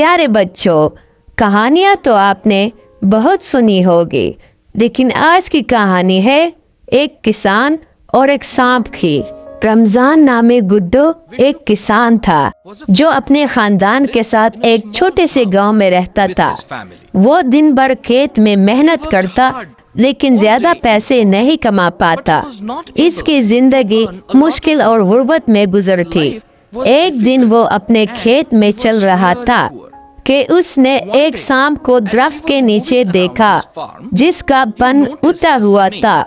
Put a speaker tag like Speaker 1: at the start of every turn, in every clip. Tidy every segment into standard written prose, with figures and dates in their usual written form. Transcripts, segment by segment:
Speaker 1: प्यारे बच्चों, कहानियाँ तो आपने बहुत सुनी होगी, लेकिन आज की कहानी है एक किसान और एक सांप की। रमजान नामे गुड्डो एक किसान था जो अपने खानदान के साथ एक छोटे से गांव में रहता था। वो दिन भर खेत में मेहनत करता, लेकिन ज्यादा पैसे नहीं कमा पाता। इसकी जिंदगी मुश्किल और गुर्बत में गुजरती। एक दिन वो अपने खेत में चल रहा था कि उसने एक सांप को दरख्त के नीचे देखा जिसका पन उठा हुआ था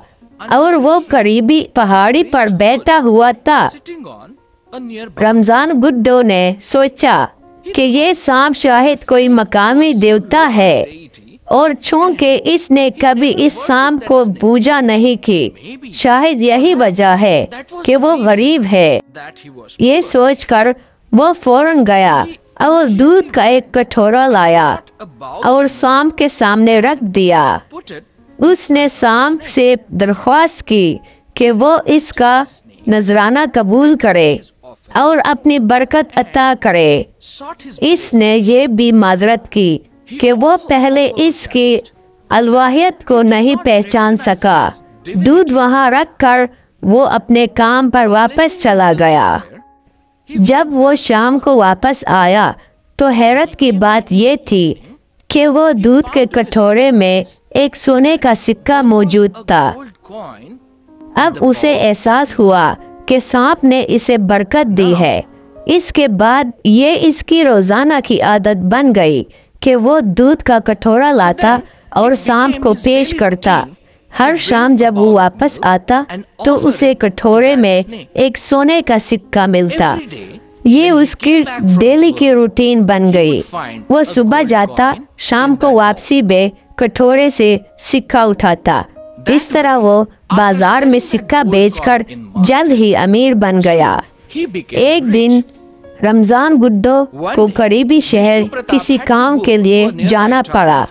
Speaker 1: और वो करीबी पहाड़ी पर बैठा हुआ था। रमजान गुड्डो ने सोचा कि ये सांप शायद कोई मकामी देवता है, और चूंकि इसने कभी इस सांप को पूजा नहीं की, शायद यही वजह है कि वो गरीब है। ये सोचकर वो फौरन गया और दूध का एक कटोरा लाया और सांप के सामने रख दिया। उसने सांप से दरख्वास्त की कि वो इसका नजराना कबूल करे और अपनी बरकत अता करे। इसने ये भी माजरत की कि वो पहले इसकी अलवाहियत को नहीं पहचान सका। दूध वहाँ रखकर वो अपने काम पर वापस चला गया। जब वो शाम को वापस आया तो हैरत की बात ये थी कि वो दूध के कटोरे में एक सोने का सिक्का मौजूद था। अब उसे एहसास हुआ कि सांप ने इसे बरकत दी है। इसके बाद ये इसकी रोजाना की आदत बन गई कि वो दूध का कटोरा लाता और सांप को पेश करता। हर शाम जब वो वापस आता तो उसे कटोरे में एक सोने का सिक्का मिलता। ये उसकी डेली की रूटीन बन गई। वो सुबह जाता, शाम को वापसी में कटोरे से सिक्का उठाता। इस तरह वो बाजार में सिक्का बेचकर जल्द ही अमीर बन गया। एक दिन रमजान गुड्डो को करीबी शहर किसी काम के लिए जाना पड़ा।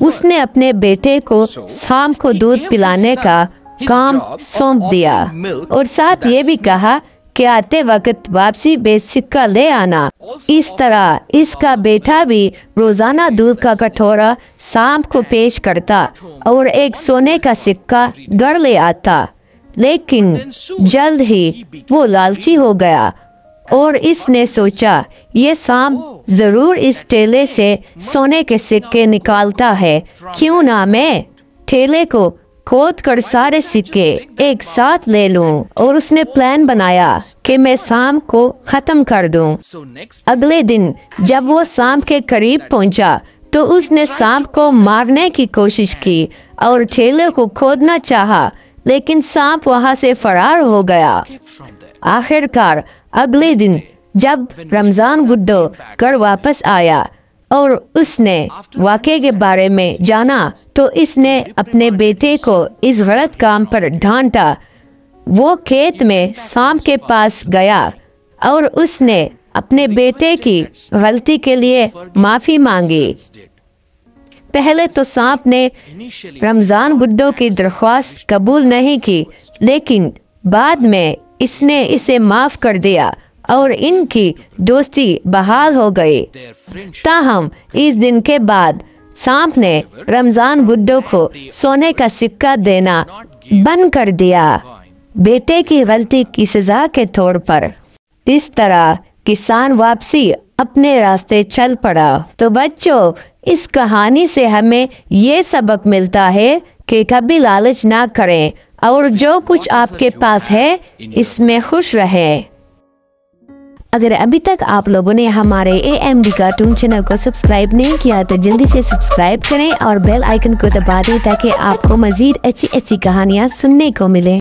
Speaker 1: उसने अपने बेटे को सांप को दूध पिलाने का काम सौंप दिया और साथ ये भी कहा कि आते वक्त वापसी में सिक्का ले आना। इस तरह इसका बेटा भी रोजाना दूध का कटोरा सांप को पेश करता और एक सोने का सिक्का घर ले आता। लेकिन जल्द ही वो लालची हो गया और इसने सोचा ये सांप जरूर इस ठेले से सोने के सिक्के निकालता है, क्यों ना मैं ठेले को खोद कर सारे सिक्के एक साथ ले लूं। और उसने प्लान बनाया कि मैं सांप को खत्म कर दूं। अगले दिन जब वो सांप के करीब पहुंचा तो उसने सांप को मारने की कोशिश की और ठेले को खोदना चाहा, लेकिन सांप वहां से फरार हो गया। आखिरकार अगले दिन जब रमजान गुड्डो घर वापस आया और उसने वाक़े के बारे में जाना तो इसने अपने बेटे को इस गलत काम पर डांटा। वो खेत में सांप के पास गया और उसने अपने बेटे की गलती के लिए माफ़ी मांगी। पहले तो सांप ने रमजान गुड्डो की दरख्वास्त कबूल नहीं की, लेकिन बाद में इसने इसे माफ कर दिया और इनकी दोस्ती बहाल हो गई। ताहम इस दिन के बाद सांप ने रमजान गुड्डो को सोने का सिक्का देना बंद कर दिया, बेटे की गलती की सजा के तौर पर। इस तरह किसान वापसी अपने रास्ते चल पड़ा। तो बच्चों, इस कहानी से हमें ये सबक मिलता है कि कभी लालच ना करें और जो कुछ आपके पास है इसमें खुश रहें। अगर अभी तक आप लोगों ने हमारे AMD कार्टून चैनल को सब्सक्राइब नहीं किया तो जल्दी से सब्सक्राइब करें और बेल आइकन को दबा दें ताकि आपको मजीद अच्छी अच्छी कहानियाँ सुनने को मिले।